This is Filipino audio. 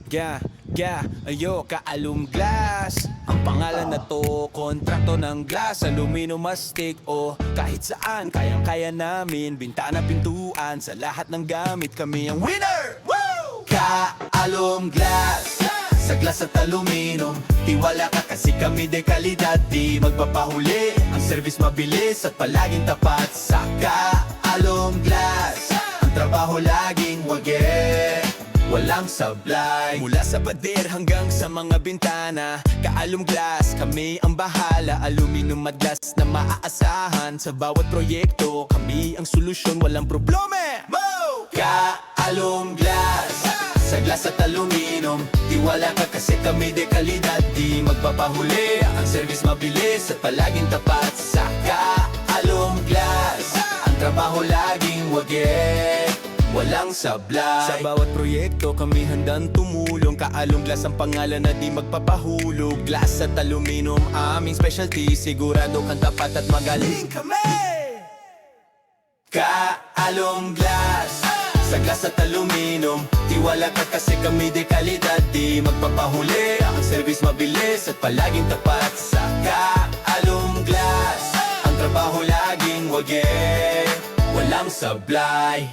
Ayo, Kaalum Glass. Ang pangalan na to, kontrakto ng glass, aluminum astig o kahit saan, kayang-kaya namin. Bintana, pintuan, sa lahat ng gamit kami ang winner! Woo! Kaalum Glass, sa glass at aluminum, tiwala ka kasi kami de kalidad, di magpapahuli. Ang service mabilis at palaging tapat sa Kaalum Glass. Ang trabaho laging wage, walang sablay. Mula sa pader hanggang sa mga bintana, Kaalum Glass, kami ang bahala. Aluminum at glass na maaasahan. Sa bawat proyekto, kami ang solusyon, walang problema. Kaalum Glass, sa glass at aluminum, tiwala ka kasi kami de kalidad, di magpapahuli. Ang service mabilis at palaging tapat sa Kaalum Glass. Ang trabaho laging wage, walang sablay. Sa bawat proyekto kami handang tumulong. Kaalum Glass ang pangalan na di magpapahulog. Glass at aluminum aming specialty, sigurado kang tapat at magaling kami. Kaalum Glass, sa glass at aluminum, tiwala ka kasi kami de kalidad, di magpapahuli. Ang service mabilis at palaging tapat sa Kaalum Glass. Ang trabaho laging wage, walang sablay.